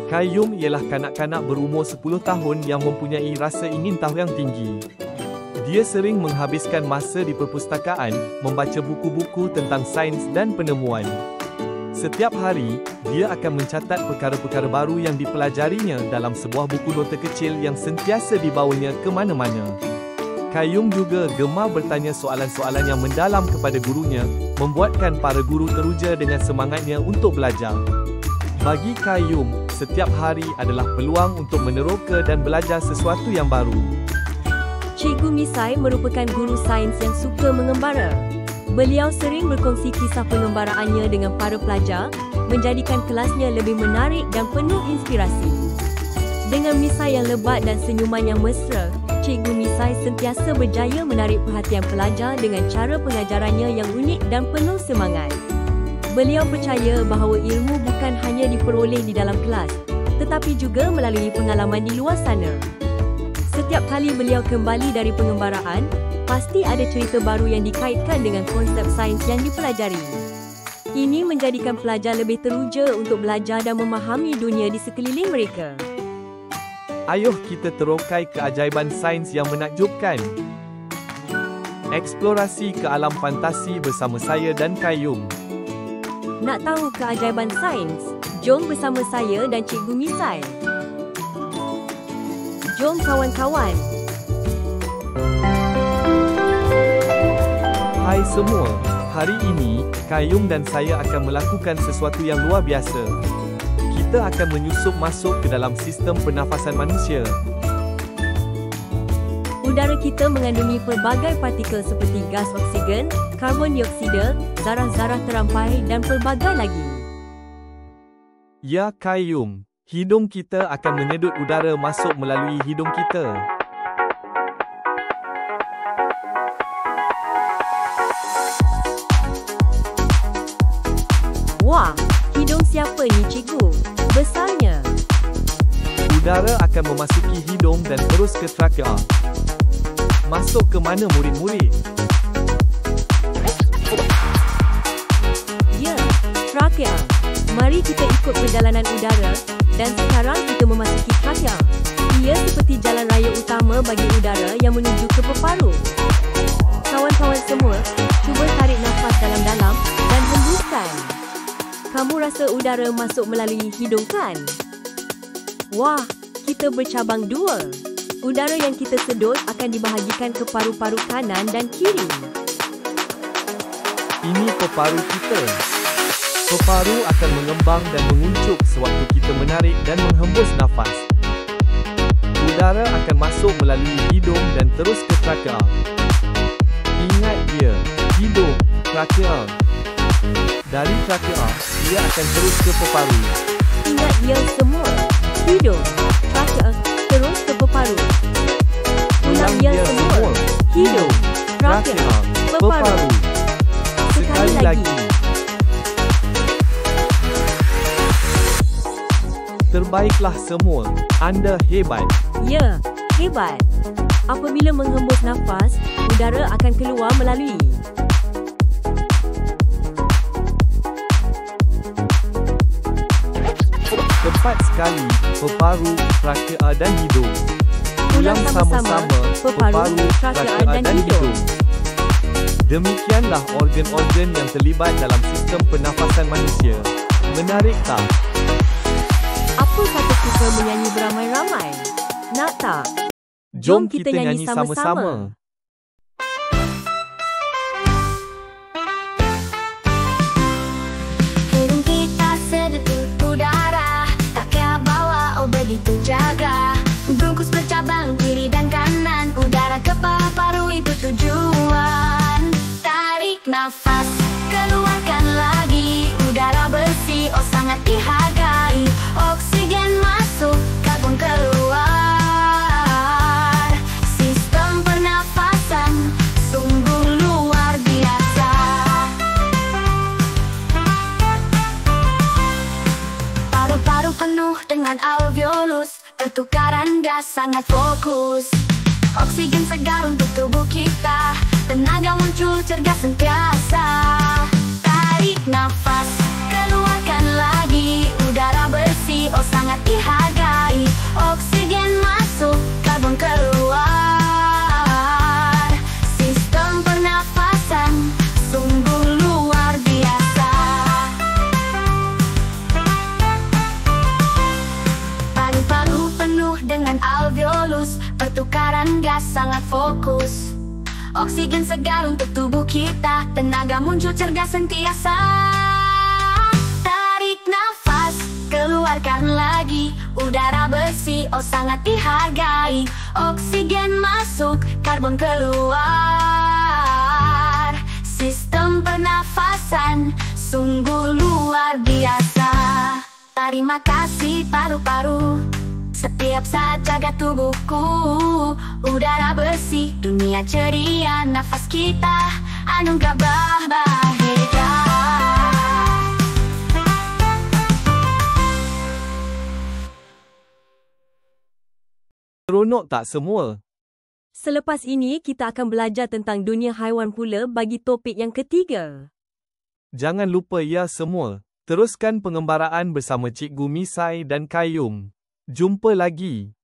Qayyum ialah kanak-kanak berumur 10 tahun yang mempunyai rasa ingin tahu yang tinggi. Dia sering menghabiskan masa di perpustakaan, membaca buku-buku tentang sains dan penemuan. Setiap hari, dia akan mencatat perkara-perkara baru yang dipelajarinya dalam sebuah buku nota kecil yang sentiasa dibawanya ke mana-mana. Qayyum juga gemar bertanya soalan-soalan yang mendalam kepada gurunya, membuatkan para guru teruja dengan semangatnya untuk belajar. Bagi Qayyum, setiap hari adalah peluang untuk meneroka dan belajar sesuatu yang baru. Cikgu Misai merupakan guru sains yang suka mengembara. Beliau sering berkongsi kisah pengembaraannya dengan para pelajar, menjadikan kelasnya lebih menarik dan penuh inspirasi. Dengan misai yang lebat dan senyuman yang mesra, Cikgu Misai sentiasa berjaya menarik perhatian pelajar dengan cara pengajarannya yang unik dan penuh semangat. Beliau percaya bahawa ilmu bukan hanya diperoleh di dalam kelas, tetapi juga melalui pengalaman di luar sana. Setiap kali beliau kembali dari pengembaraan, pasti ada cerita baru yang dikaitkan dengan konsep sains yang dipelajari. Ini menjadikan pelajar lebih teruja untuk belajar dan memahami dunia di sekeliling mereka. Ayuh kita terokai keajaiban sains yang menakjubkan. Eksplorasi ke alam fantasi bersama saya dan Qayyum. Nak tahu keajaiban sains? Jom bersama saya dan Cikgu Misai. Jom kawan-kawan. Hai semua, hari ini, Qayyum dan saya akan melakukan sesuatu yang luar biasa. Kita akan menyusup masuk ke dalam sistem pernafasan manusia. Udara kita mengandungi pelbagai partikel seperti gas oksigen, karbon dioksida, zarah-zarah terampai dan pelbagai lagi. Ya Qayyum, hidung kita akan menyedut udara masuk melalui hidung kita. Wah, hidung siapa ni cikgu? Besarnya. Udara akan memasuki hidung dan terus ke trakea. Masuk ke mana murid-murid? Ya, trakea. Mari kita ikut perjalanan udara dan sekarang kita memasuki trakea. Ia seperti jalan raya utama bagi udara yang menuju ke peparu. Kawan-kawan semua, cuba tarik nafas dalam-dalam dan hembuskan. Kamu rasa udara masuk melalui hidung kan? Wah, kita bercabang dua. Udara yang kita sedut akan dibahagikan ke paru-paru kanan dan kiri. Ini peparu kita. Peparu akan mengembang dan menguncup sewaktu kita menarik dan menghembus nafas. Udara akan masuk melalui hidung dan terus ke trakea. Ingat dia, hidung, trakea. Dari trakea, ia akan terus ke peparu. Ingat dia semua, hidung, trakea, terus ke peparu. Ulang dia semua, hidung, trakea, peparu. Sekali lagi. Terbaiklah semua, anda hebat. Ya, hebat. Apabila menghembus nafas, udara akan keluar melalui tepat sekali, peparu, trakea dan hidung. Ulang sama-sama, peparu, trakea dan hidung. Demikianlah organ-organ yang terlibat dalam sistem pernafasan manusia. Menarik tak? Apa kata kita menyanyi beramai-ramai? Nak tak? Jom kita nyanyi sama-sama. Hidung kita sedut udara, trakea bawa begitu jaga. Bungkus bercabang kiri dan kanan, udara ke paru itu tujuan. Tarik nafas, keluarkan lagi, udara bersih, oh sangat dihargai. Oksigen masuk, karbon keluar. Sistem pernafasan sungguh luar biasa. Paru-paru penuh dengan alveolus, pertukaran gas sangat fokus. Oksigen segar untuk tubuh kita, tenaga muncul cergas sentiasa. Tarik nafas, keluarkan lagi, udara bersih, oh sangat dihargai. pengeluaran gas sangat fokus. Oksigen segar untuk tubuh kita, tenaga muncul cergas sentiasa. Tarik nafas, keluarkan lagi, udara bersih, oh sangat dihargai. Oksigen masuk, karbon keluar. Sistem pernafasan sungguh luar biasa. Terima kasih paru-paru, setiap saat jaga tubuhku. Udara bersih, dunia ceria, nafas kita anugerah bahagia. Seronok tak semua? Selepas ini, kita akan belajar tentang dunia haiwan pula bagi topik yang ketiga. Jangan lupa ya semua, teruskan pengembaraan bersama Cikgu Misai dan Kayum. Jumpa lagi.